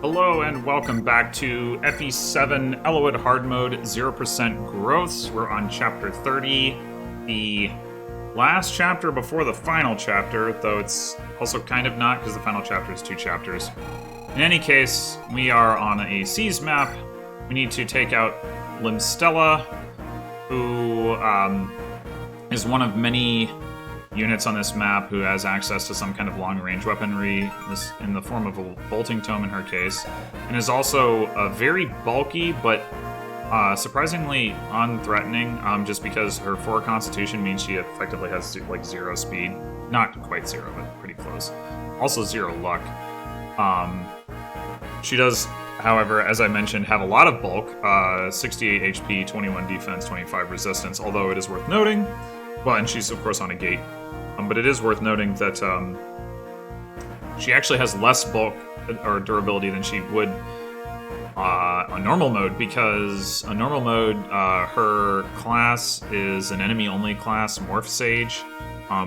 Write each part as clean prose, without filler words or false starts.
Hello and welcome back to FE7 Eliwood Hard Mode 0% Growths. We're on Chapter 30, the last chapter before the final chapter, though it's also kind of not because the final chapter is 2 chapters. In any case, we are on a seas map. We need to take out Limstella, who is one of many units on this map who has access to some kind of long-range weaponry, this in the form of a bolting tome in her case, and is also very bulky but surprisingly unthreatening, just because her 4 constitution means she effectively has like 0 speed. Not quite 0, but pretty close. Also 0 luck. She does, however, as I mentioned, have a lot of bulk, 68 HP, 21 defense, 25 resistance, although it is worth noting, well, and she's of course on a gate, but it is worth noting that she actually has less bulk or durability than she would on normal mode, because on normal mode, her class is an enemy-only class, Morph Sage,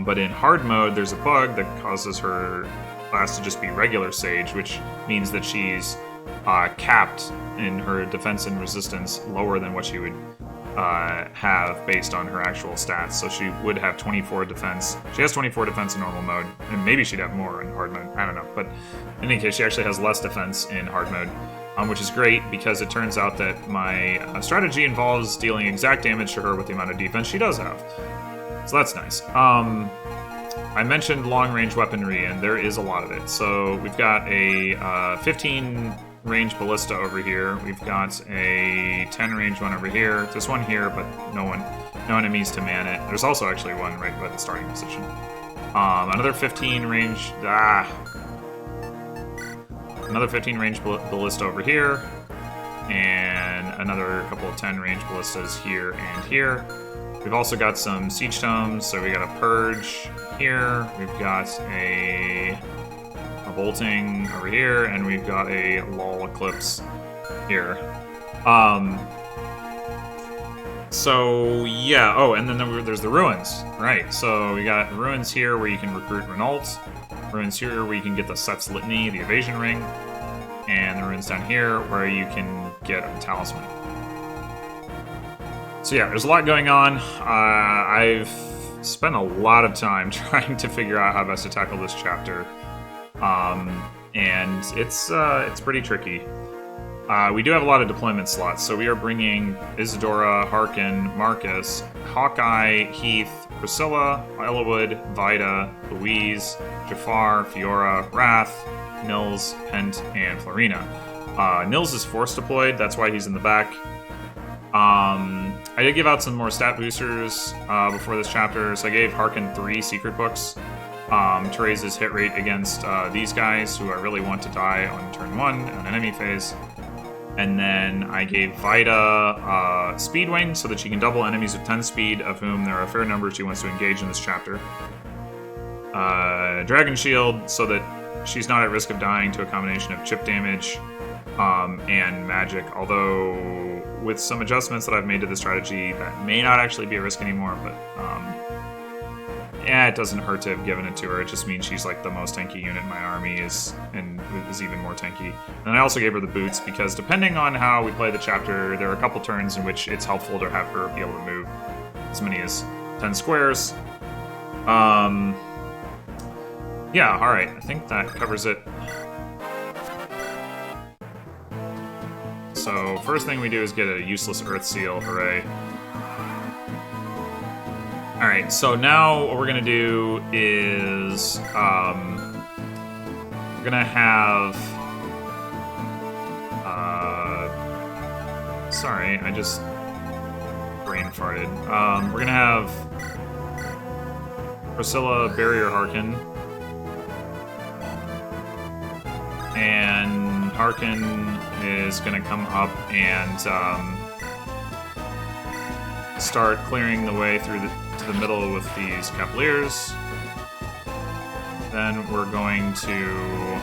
but in hard mode, there's a bug that causes her class to just be regular Sage, which means that she's capped in her defense and resistance lower than what she would have based on her actual stats. So she would have 24 defense. She has 24 defense in normal mode, and maybe she'd have more in hard mode. I don't know. But in any case, she actually has less defense in hard mode, which is great because it turns out that my strategy involves dealing exact damage to her with the amount of defense she does have. So that's nice. I mentioned long-range weaponry, and there is a lot of it. So we've got a 15 range ballista over here. We've got a 10 range one over here. This one here, but no enemies to man it. There's also actually one right by the starting position. Another 15 range. Another 15 range ballista over here, and another couple of 10 range ballistas here and here. We've also got some siege tomes, so we got a purge here. We've got a bolting over here, and we've got a lull eclipse here. So yeah, oh, and then there's the ruins, right? So we got ruins here where you can recruit Renault, ruins here where you can get the Set's Litany, the evasion ring, and the ruins down here where you can get a talisman. So yeah, there's a lot going on. I've spent a lot of time trying to figure out how best to tackle this chapter. And it's pretty tricky. We do have a lot of deployment slots, so we are bringing Isadora, Harkin, Marcus, Hawkeye, Heath, Priscilla, Eliwood, Vida, Louise, Jafar, Fiora, Wrath, Nils, Pent, and Florina. Nils is force deployed, that's why he's in the back. I did give out some more stat boosters before this chapter, so I gave Harkin 3 secret books to raise his hit rate against these guys who I really want to die on turn 1 on enemy phase. And then I gave Vida Speed Wing so that she can double enemies with 10 speed, of whom there are a fair number she wants to engage in this chapter. Dragon Shield so that she's not at risk of dying to a combination of chip damage and magic, although with some adjustments that I've made to the strategy, that may not actually be a risk anymore, but yeah, it doesn't hurt to have given it to her. It just means she's like the most tanky unit in my army, is even more tanky. And I also gave her the boots because depending on how we play the chapter, there are a couple turns in which it's helpful to have her be able to move as many as 10 squares. Yeah, alright, I think that covers it. So first thing we do is get a useless Earth Seal, hooray. Alright, so now what we're gonna do is we're gonna have sorry, I just brain farted. We're gonna have Priscilla Barrier Harkin, and Harkin is gonna come up and start clearing the way through to the middle with these Cavaliers. Then we're going to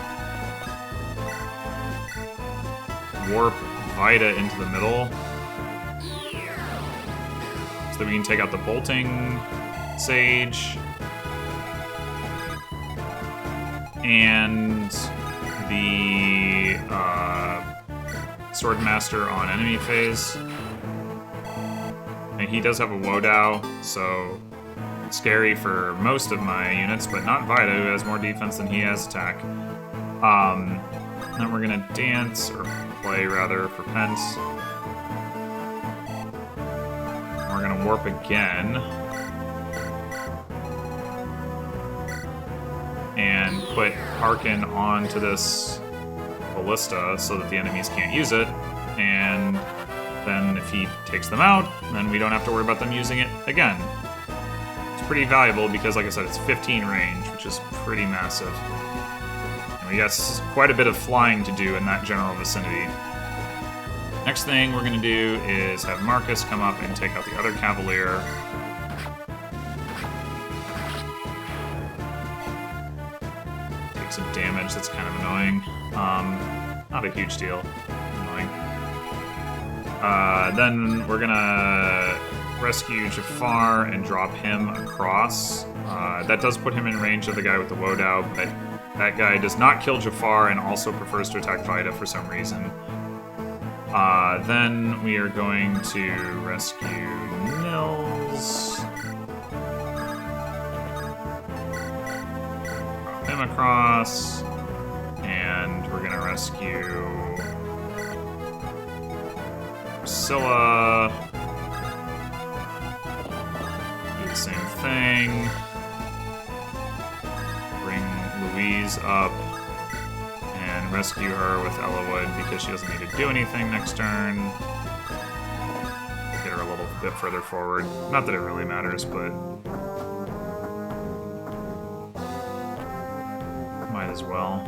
warp Vida into the middle so that we can take out the bolting Sage. And the Swordmaster on enemy phase. And he does have a Wodao, so scary for most of my units, but not Vida, who has more defense than he has attack. Then we're gonna dance, or play rather, for Pence. We're gonna warp again. And put Harkin onto this ballista so that the enemies can't use it. And then if he takes them out, then we don't have to worry about them using it again. It's pretty valuable because, like I said, it's 15 range, which is pretty massive. And we got quite a bit of flying to do in that general vicinity. Next thing we're going to do is have Marcus come up and take out the other Cavalier. Take some damage, that's kind of annoying. Not a huge deal. Annoying. Then we're gonna rescue Jafar and drop him across. That does put him in range of the guy with the Wodao, but that guy does not kill Jafar and also prefers to attack Vida for some reason. Then we are going to rescue Nils. Drop him across. And we're gonna rescue Priscilla. Do the same thing. Bring Louise up and rescue her with Eliwood because she doesn't need to do anything next turn. Get her a little bit further forward. Not that it really matters, but might as well.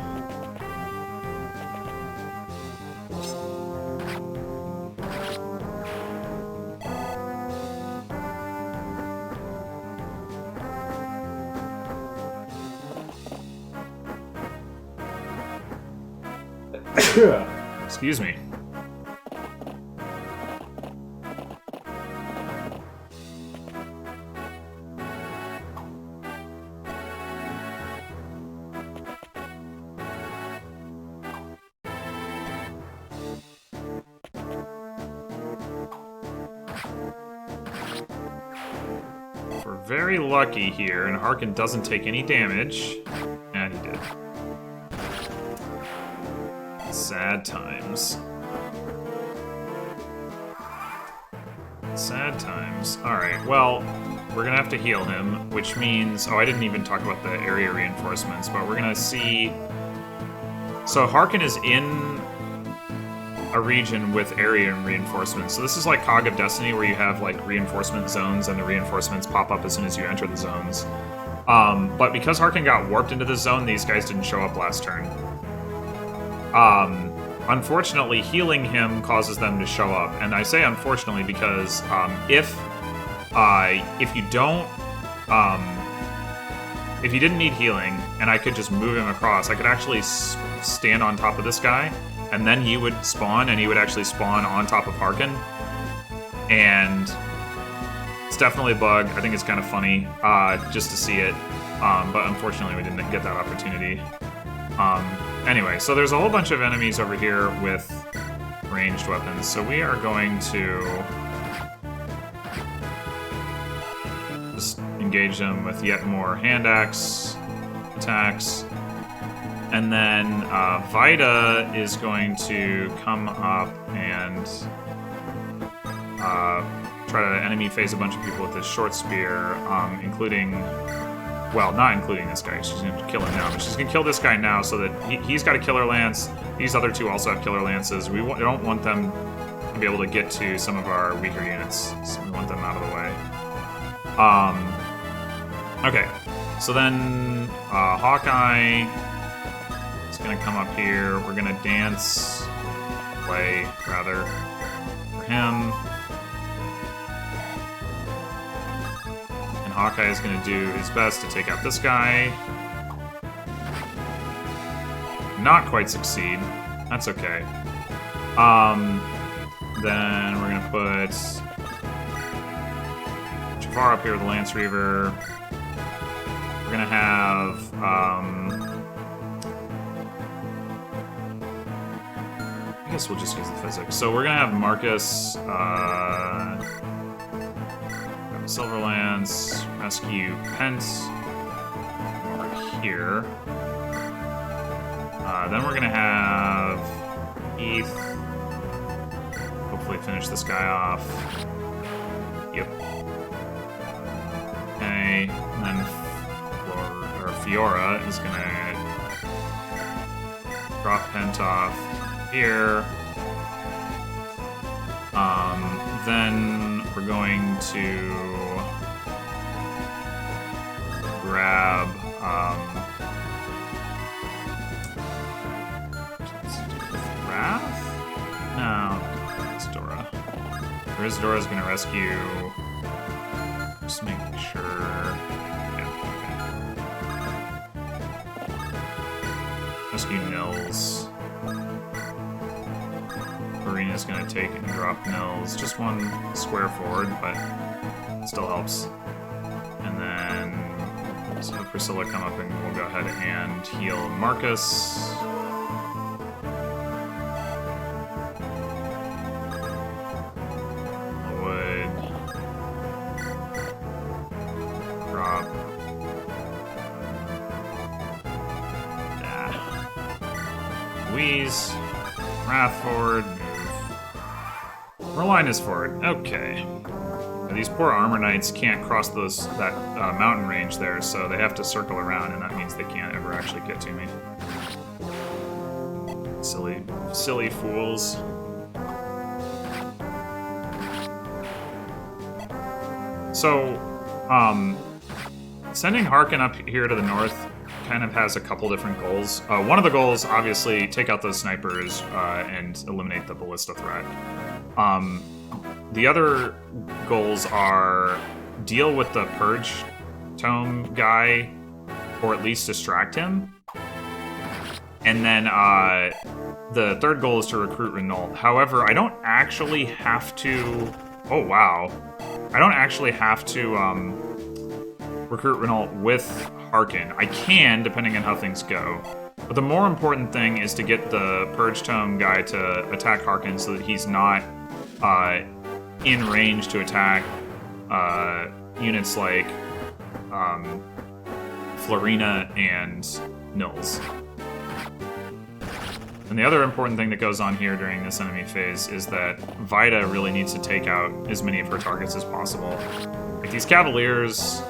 Excuse me. We're very lucky here, and Harkin doesn't take any damage. And he did. Sad times. Sad times. Alright, well, we're gonna have to heal him, which means... Oh, I didn't even talk about the area reinforcements, but we're gonna see... So Harkin is in a region with area reinforcements. So this is like Cog of Destiny, where you have like reinforcement zones, and the reinforcements pop up as soon as you enter the zones. But because Harkin got warped into the zone, these guys didn't show up last turn. Unfortunately, healing him causes them to show up, and I say unfortunately because if you don't, if you didn't need healing and I could just move him across, I could actually stand on top of this guy, and then he would spawn, and he would actually spawn on top of Harkin, and it's definitely a bug. I think it's kind of funny just to see it, but unfortunately we didn't get that opportunity. Anyway, so there's a whole bunch of enemies over here with ranged weapons, so we are going to just engage them with yet more hand axe attacks. And then Vida is going to come up and try to enemy phase a bunch of people with this short spear, including... Well, not including this guy. She's going to kill him now, but she's going to kill this guy now so that he's got a killer lance. These other two also have killer lances. We don't want them to be able to get to some of our weaker units, so we want them out of the way. Okay, so then Hawkeye is going to come up here. We're going to play rather, for him. Hawkeye is going to do his best to take out this guy. Not quite succeed. That's okay. Then we're going to put Jafar up here with the Lance Reaver. We're going to have I guess we'll just use the physics. So we're gonna have Marcus, Silverlands, rescue Pence over here. Then we're gonna have Heath hopefully finish this guy off. Yep. Okay, and then Fiora is gonna drop Pent off here. Then we're going to grab Wrath? No, it's Dora. Dora's gonna rescue. Just make sure. Yeah, okay. Rescue Nils. Arena's gonna take and drop Nils. Just one square forward, but it still helps. And then so Priscilla come up and we'll go ahead and heal Marcus. Would drop. Louise. Wrath forward. Merlinus forward. Okay. Now, these poor armor knights can't cross that mountain range there, so they have to circle around, and that means they can't ever actually get to me. Silly fools. So, sending Harkin up here to the north kind of has a couple different goals. One of the goals, obviously, take out those snipers and eliminate the ballista threat. The other goals are deal with the Purge Tome guy, or at least distract him. And then the third goal is to recruit Renault. However, I don't actually have to... Oh, wow. I don't actually have to recruit Renault with Harkin. I can, depending on how things go. But the more important thing is to get the Purge Tome guy to attack Harkin so that he's not in range to attack units like Florina and Nils. And the other important thing that goes on here during this enemy phase is that Vida really needs to take out as many of her targets as possible. Like, these Cavaliers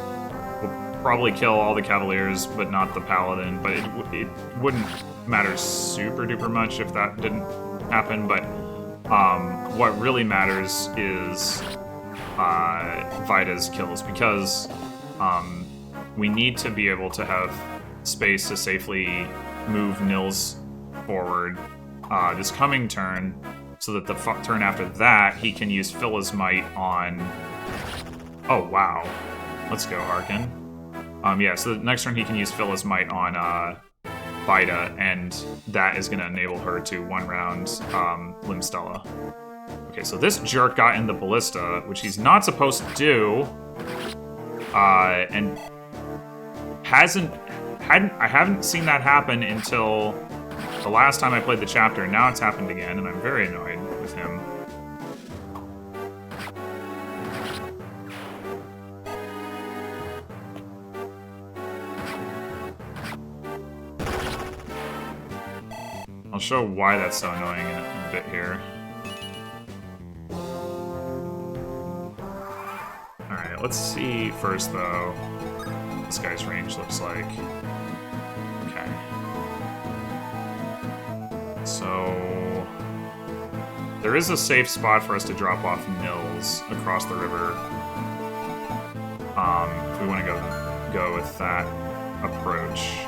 will probably kill all the Cavaliers, but not the Paladin, but it wouldn't matter super duper much if that didn't happen, but what really matters is Vida's kills, because we need to be able to have space to safely move Nils forward this coming turn, so that the turn after that he can use Phila's Might on... Oh, wow. Let's go, Harkin. Yeah, so the next turn he can use Phila's Might on Vida, and that is going to enable her to one-round Limstella. Okay, so this jerk got in the Ballista, which he's not supposed to do, and I haven't seen that happen until the last time I played the chapter. Now it's happened again, and I'm very annoyed with him. I'll show why that's so annoying in a bit here. Alright, let's see first, though, what this guy's range looks like. Okay. So... there is a safe spot for us to drop off Nils across the river. If we want to go with that approach.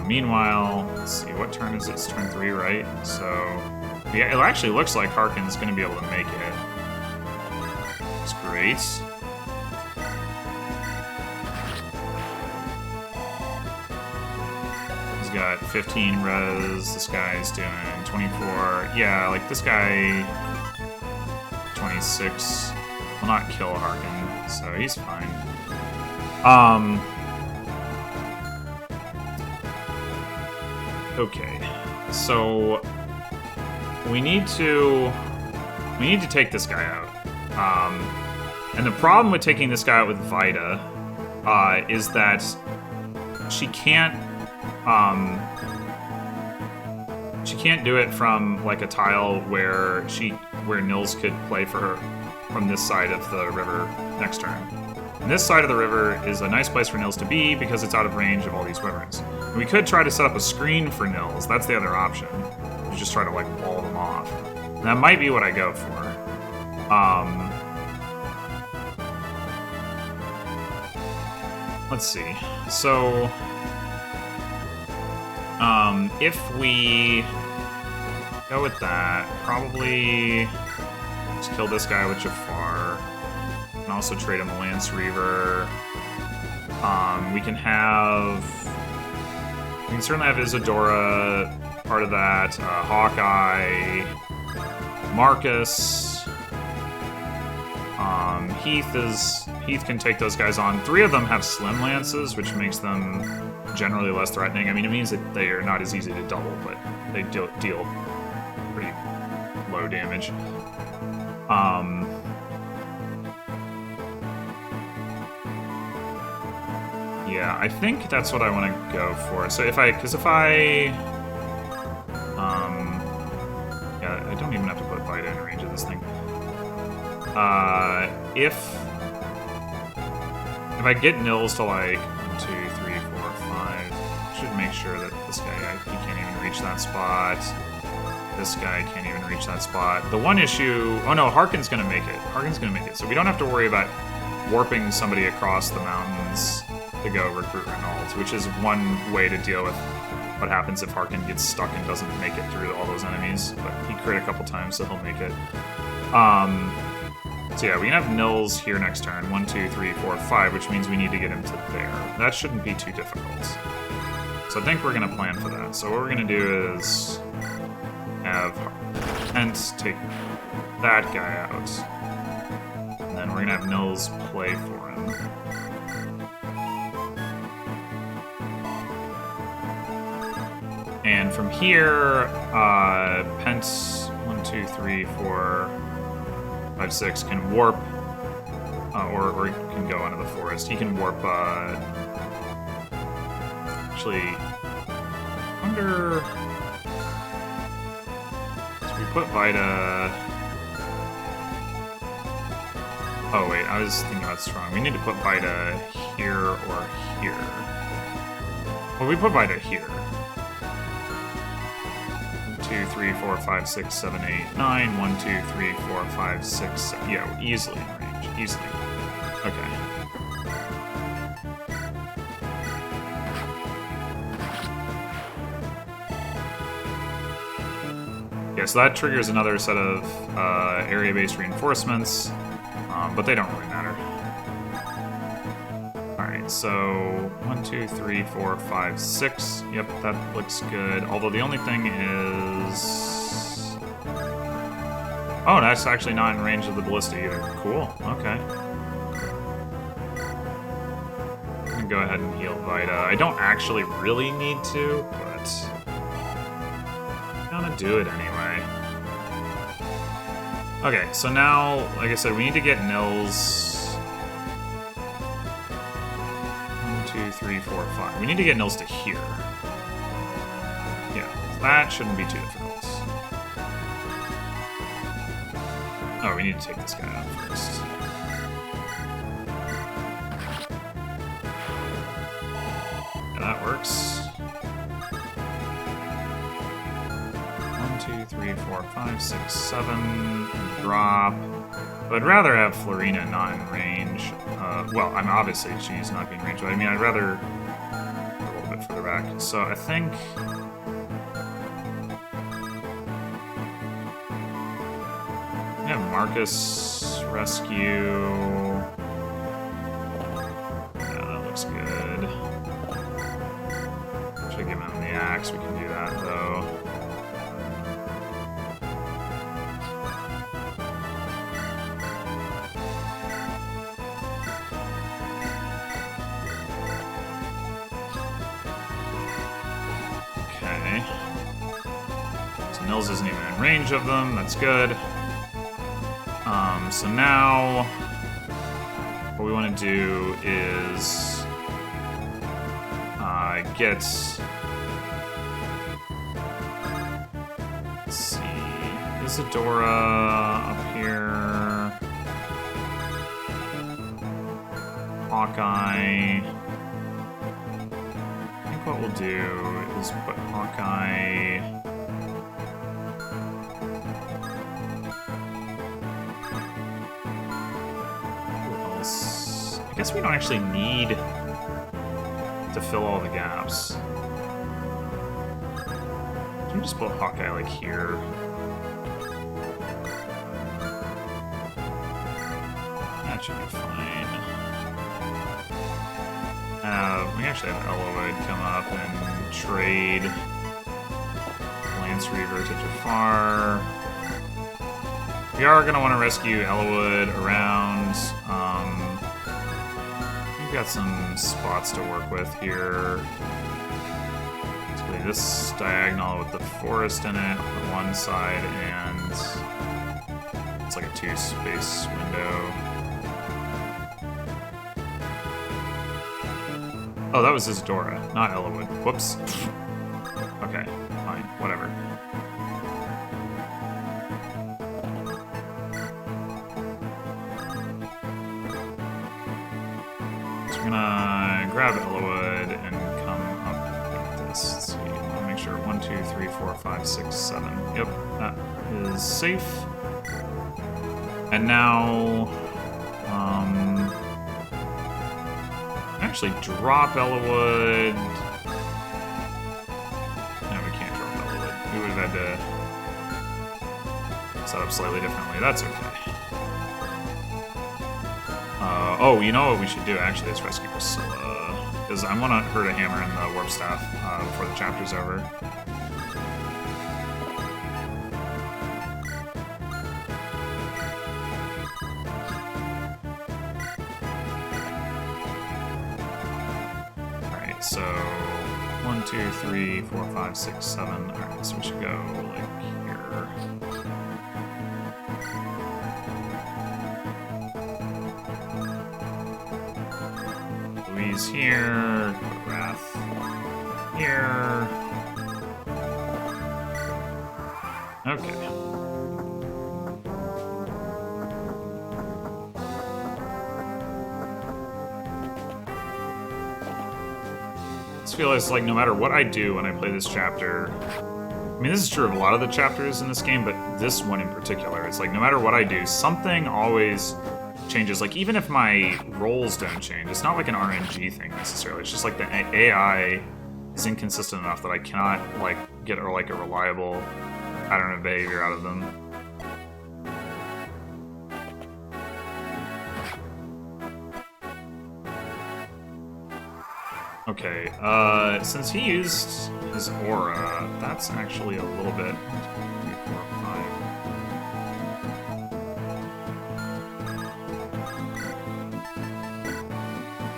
Meanwhile, let's see, what turn is it? It's turn 3, right? So, yeah, it actually looks like Harkin's going to be able to make it. It's great. He's got 15 res, this guy's doing 24. Yeah, like, this guy, 26, will not kill Harkin, so he's fine. Okay, so we need to take this guy out. And the problem with taking this guy out with Vida is that she can't do it from like a tile where Nils could play for her from this side of the river next turn. And this side of the river is a nice place for Nils to be because it's out of range of all these wyverns. And we could try to set up a screen for Nils. That's the other option. We just try to like wall them off. And that might be what I go for. Let's see. So, if we go with that, probably just kill this guy with Jafar. And also trade him a Lance Reaver. We can certainly have Isadora, part of that, Hawkeye, Marcus. Heath can take those guys on. 3 of them have slim lances, which makes them generally less threatening. I mean, it means that they are not as easy to double, but they deal pretty low damage. Yeah, I think that's what I want to go for. So yeah, I don't even have to put Vida in range of this thing. If I get Nils to like 1, 2, 3, 4, 5, should make sure that this guy, he can't even reach that spot. This guy can't even reach that spot. The one issue, oh no, Harkin's gonna make it. So we don't have to worry about warping somebody across the mountains to go recruit Reynolds, which is one way to deal with what happens if Harkin gets stuck and doesn't make it through all those enemies. But he crit a couple times, so he'll make it. So yeah, we can have Nils here next turn. 1, 2, 3, 4, 5, which means we need to get him to there. That shouldn't be too difficult. So I think we're going to plan for that. So what we're going to do is have Kent take that guy out. And then we're going to have Nils play for him. And from here, Pent 1, 2, 3, 4, 5, 6 can warp, or he can go into the forest. He can warp, actually, so we put Vida, oh wait, I was thinking about strong. We need to put Vida here or here. Well, we put Vida here. 2, 3, 4, 5, 6, 7, 8, 9. 1, 2, 3, 4, 5, 6, 7. Yeah, we're easily in range. Easily. Okay. Yeah, so that triggers another set of area-based reinforcements, but they don't really matter. Alright, so 1, 2, 3, 4, 5, 6. Yep, that looks good. Although the only thing is... oh, that's actually not in range of the ballista either. Cool, okay. I'm gonna go ahead and heal Vida. I don't actually really need to, but I'm gonna do it anyway. Okay, so now, like I said, we need to get Nils... 2, 3, 4, 5. We need to get Nils to here. Yeah, that shouldn't be too difficult. Oh, we need to take this guy out first. Yeah, that works. 1, 2, 3, 4, 5, 6, 7. Drop. But I'd rather have Florina not in range. Well, I'm obviously she's not being ranged, but I mean, I'd rather go a little bit further back. So I think... yeah, Marcus rescue. Yeah, that looks good. Should give him the axe. We can do that though. Okay. Okay. So Nils isn't even in range of them. That's good. So now what we want to do is get. Let's see, Isadora up here. Hawkeye. I think what we'll do is put Hawkeye. Who else? I guess we don't actually need to fill all the gaps. Can we just put Hawkeye like here? That should be fine. We actually have Eliwood come up and trade Lance Reaver to Jafar. We are going to want to rescue Eliwood around. We've got some spots to work with here. So this diagonal with the forest in it on one side, and it's like a 2-space window. Oh, that was Isadora, not Eliwood. Whoops. Okay, fine, whatever. So we're gonna grab Eliwood and come up like this. Let's see, I wanna make sure 1, 2, 3, 4, 5, 6, 7. Yep, that is safe. And now, actually drop Eliwood. No, we can't drop Eliwood. We would have had to set up slightly differently. That's okay. Oh, you know what we should do actually is rescue Priscilla, because I want her to hammer in the warp staff before the chapter's over. So 1, 2, 3, 4, 5, 6, 7. Alright, so we should go like here. Louise here. Wrath here. Okay. I feel like no matter what I do when I play this chapter, I mean, this is true of a lot of the chapters in this game, but this one in particular, it's like no matter what I do, something always changes. Like, even if my rolls don't change, it's not like an RNG thing necessarily. It's just like the AI is inconsistent enough that I cannot like get a reliable pattern of behavior out of them. Okay, since he used his aura, that's actually a little bit... 1, 2, 3, 4,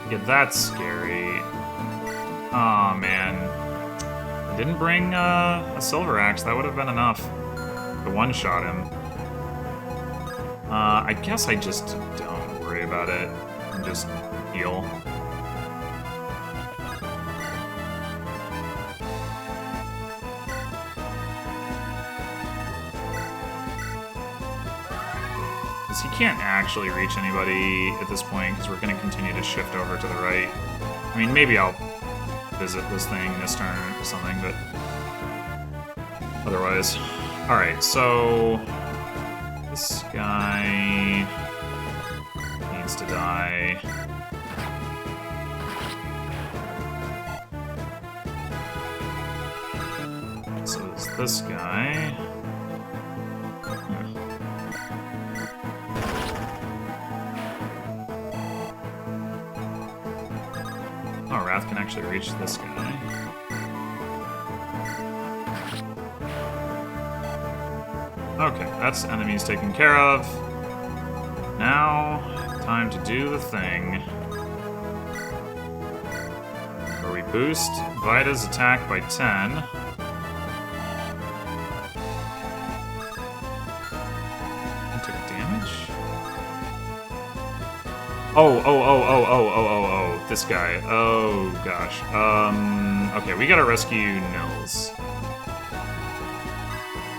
5. Yeah, that's scary. Aw, man. I didn't bring a silver axe. That would have been enough to one-shot him. I guess I just don't worry about it and just heal. He can't actually reach anybody at this point because we're going to continue to shift over to the right. I mean, maybe I'll visit this thing this turn or something, but otherwise. Alright, so this guy needs to die. So it's this guy. Oh, Wrath can actually reach this guy. Okay, that's enemies taken care of. Now, time to do the thing. Where we boost Vida's attack by 10. took damage? Oh, this guy. Oh, gosh. Okay, we gotta rescue Nils.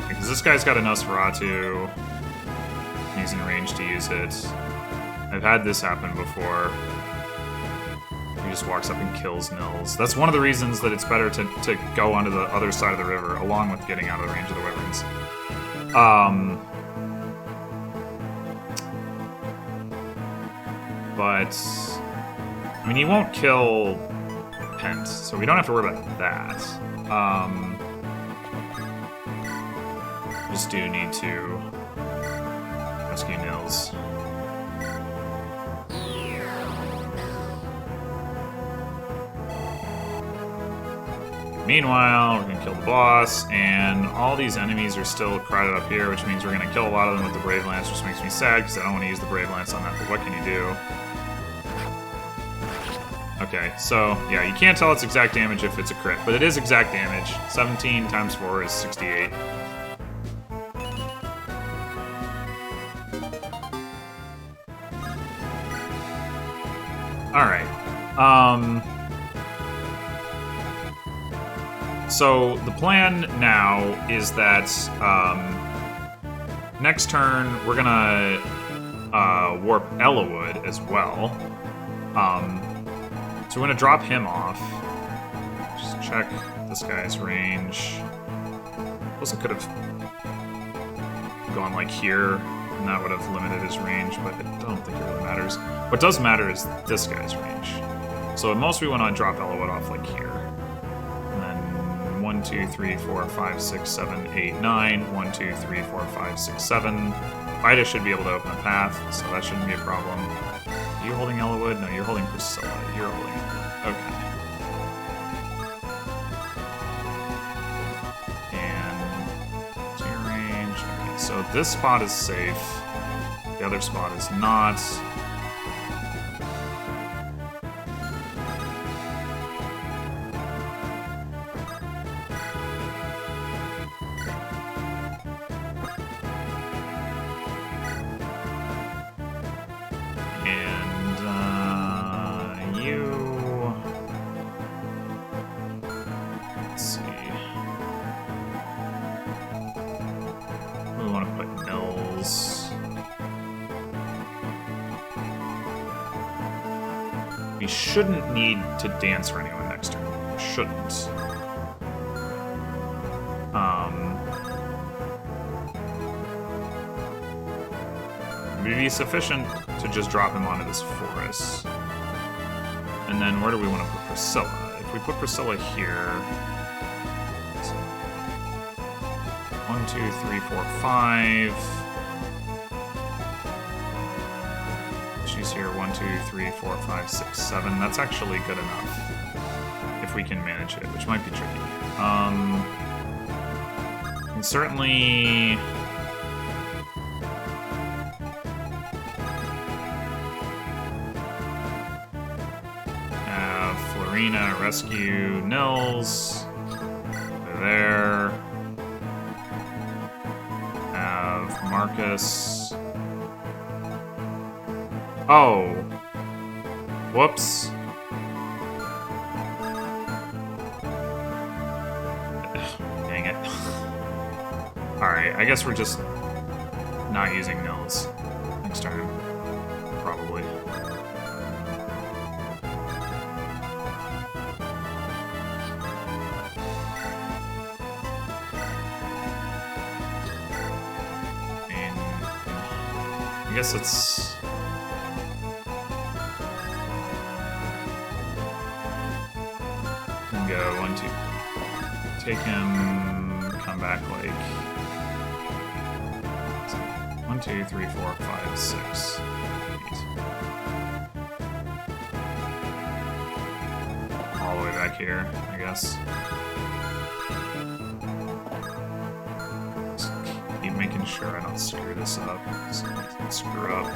Because this guy's got a Nosferatu. He's in range to use it. I've had this happen before. He just walks up and kills Nils. That's one of the reasons that it's better to go onto the other side of the river, along with getting out of the range of the wyverns. But, I mean, he won't kill Pent, so we don't have to worry about that. Just do need to rescue Nils. Meanwhile, we're gonna kill the boss, and all these enemies are still crowded up here, which means we're gonna kill a lot of them with the Brave Lance, which makes me sad, because I don't want to use the Brave Lance on that, but what can you do? Okay, so, yeah, you can't tell it's exact damage if it's a crit, but it is exact damage. 17 times 4 is 68. Alright. So, the plan now is that, next turn, we're gonna, warp Eliwood as well. So we're gonna drop him off. Just check this guy's range. Also could have gone like here, and that would have limited his range, but I don't think it really matters. What does matter is this guy's range. So at most we want to drop Eliwood off like here. And then 1, 2, 3, 4, 5, 6, 7, 8, 9. 1, 2, 3, 4, 5, 6, 7. Ida should be able to open a path, so that shouldn't be a problem. Are you holding Eliwood? No, you're holding Priscilla. You're holding it. Okay. And to your range. Okay, so this spot is safe. The other spot is not. We shouldn't need to dance for anyone next turn. Shouldn't. It would be sufficient to just drop him onto this forest. And then where do we want to put Priscilla? If we put Priscilla here... 1, 2, 3, 4, 5... She's here 1, 2, 3, 4, 5, 6, 7. That's actually good enough. If we can manage it, which might be tricky. And certainly... have Florina rescue Nils. They're there. Have Marcus... Oh. Whoops. Dang it. Alright, I guess we're just not using Nils next turn. Probably. And I guess it's... go 1, 2. Take him, come back like 1, 2, 3, 4, 5, 6, 8. All the way back here, I guess. Just keep making sure I don't screw this up. So I don't screw up.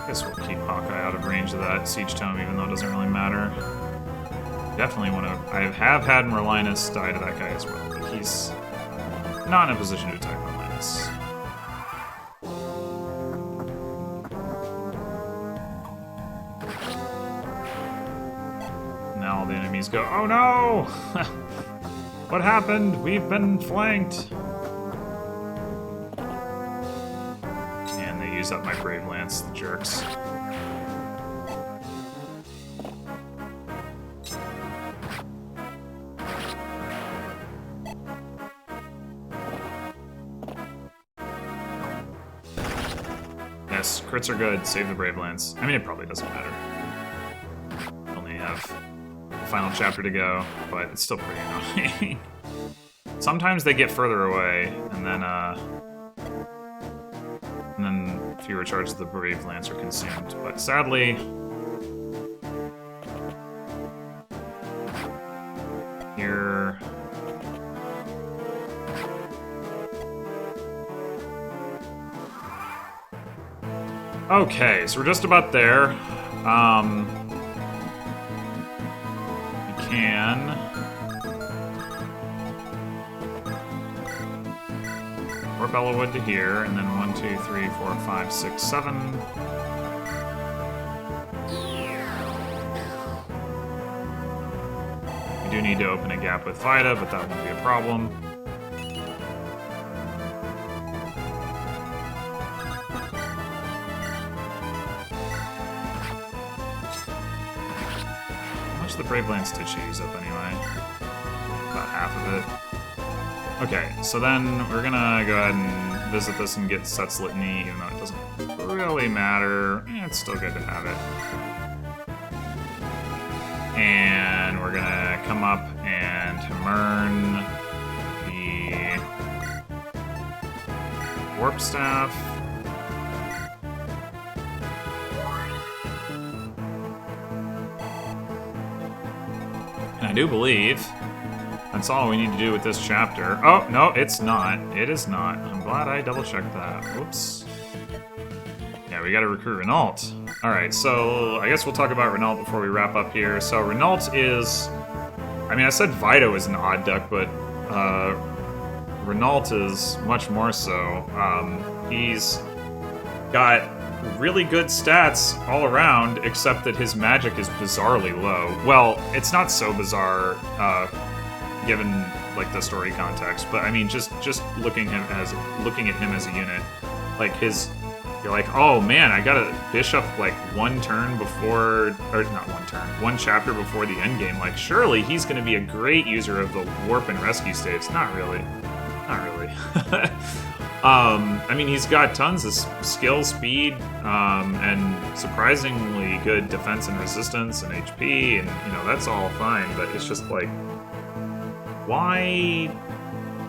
Guess we'll keep Hawkeye out of range of that Siege Tome, even though it doesn't really matter. Definitely want to... I have had Merlinus die to that guy as well, but he's not in a position to attack Merlinus. Now all the enemies go, oh no! What happened? We've been flanked! And they use up my Brave Lance, the jerks. Yes, crits are good. Save the Brave Lance. I mean, it probably doesn't matter. Only have the final chapter to go, but it's still pretty annoying. Sometimes they get further away, and then fewer charges of the Brave Lance are consumed. But sadly, here. Okay, so we're just about there. We can... Warp Eliwood to here, and then 1, 2, 3, 4, 5, 6, 7. We do need to open a gap with Vida, but that won't be a problem. The Brave Lance did she use up anyway? About half of it. Okay, so then we're gonna go ahead and visit this and get Set's Litany, even though it doesn't really matter. It's still good to have it. And we're gonna come up and Hamern the Warp Staff. I do believe that's all we need to do with this chapter. Oh, no, it's not. It is not. I'm glad I double-checked that. Whoops. Yeah, we gotta recruit Renault. Alright, so I guess we'll talk about Renault before we wrap up here. So Renault is... I mean, I said Vito is an odd duck, but Renault is much more so. He's got really good stats all around, except that his magic is bizarrely low. Well, it's not so bizarre, given like the story context, but I mean, just looking at him as a unit, like you're like, oh man, I got a bishop like one turn before, or not one turn, one chapter before the end game. Like, surely he's going to be a great user of the warp and rescue staves. Not really. I mean, he's got tons of skill, speed, and surprisingly good defense and resistance and HP, and, you know, that's all fine, but it's just like, why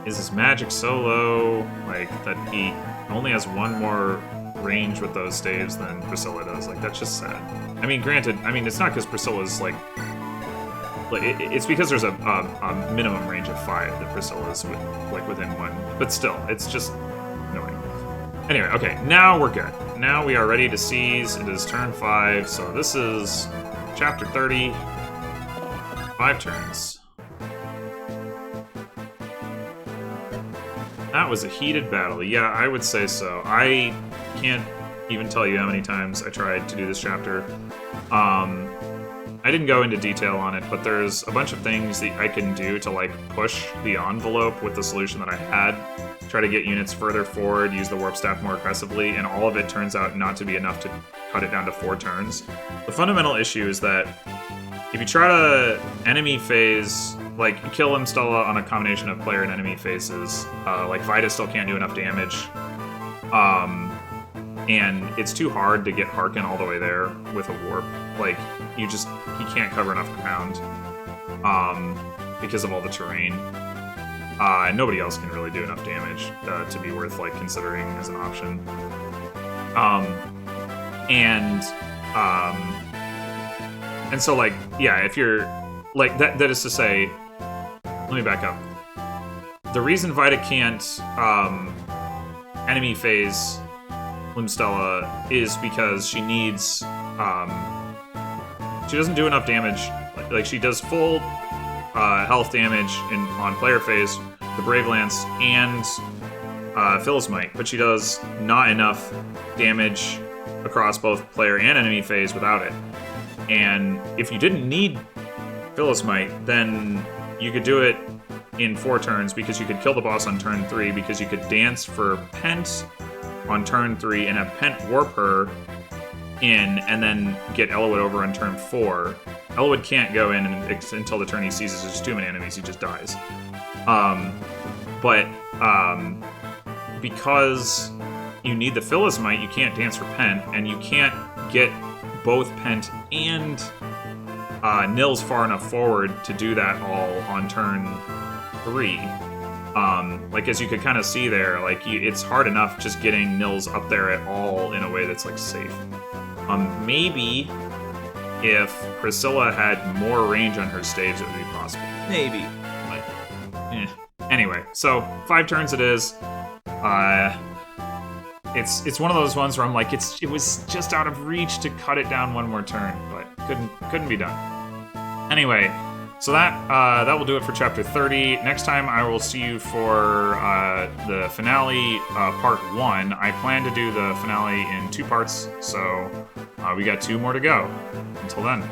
is his magic so low, like, that he only has one more range with those staves than Priscilla does? Like, that's just sad. I mean, granted, I mean, it's not because Priscilla's, like it's because there's a minimum range of 5 that Priscilla's within 1, but still, it's just annoying. Anyway, okay, now we're good. Now we are ready to seize. It is turn 5, so this is chapter 30. 5 turns. That was a heated battle. Yeah, I would say so. I can't even tell you how many times I tried to do this chapter. I didn't go into detail on it, but there's a bunch of things that I can do to, like, push the envelope with the solution that I had. Try to get units further forward, use the Warp Staff more aggressively, and all of it turns out not to be enough to cut it down to 4 turns. The fundamental issue is that if you try to enemy phase, like, kill Stella on a combination of player and enemy phases, like, Vida still can't do enough damage. And it's too hard to get Harkin all the way there with a warp. Like, he can't cover enough ground because of all the terrain. And nobody else can really do enough damage to be worth, like, considering as an option. And so, like, yeah, if you're, like, that is to say, let me back up. The reason Vida can't enemy phase Stella is because she needs she doesn't do enough damage. Like she does full health damage on player phase, the Brave Lance, and Phyllis Might, but she does not enough damage across both player and enemy phase without it. And if you didn't need Phyllis Might, then you could do it in 4 turns because you could kill the boss on turn 3 because you could dance for Pent on turn 3 and have Pent warp her in and then get Eliwood over on turn 4. Eliwood can't go in until the turn he seizes there's too many enemies, he just dies. Because you need the Phyllis Might, you can't dance for Pent, and you can't get both Pent and Nils far enough forward to do that all on turn 3. Like, as you could kind of see there, like, it's hard enough just getting Nils up there at all in a way that's, like, safe. Maybe if Priscilla had more range on her stage, it would be possible. Maybe. But, Anyway, so 5 turns it is. It's one of those ones where I'm like, it was just out of reach to cut it down one more turn, but couldn't be done. Anyway, so that will do it for chapter 30. Next time I will see you for the finale, part 1. I plan to do the finale in 2 parts, so we got 2 more to go. Until then.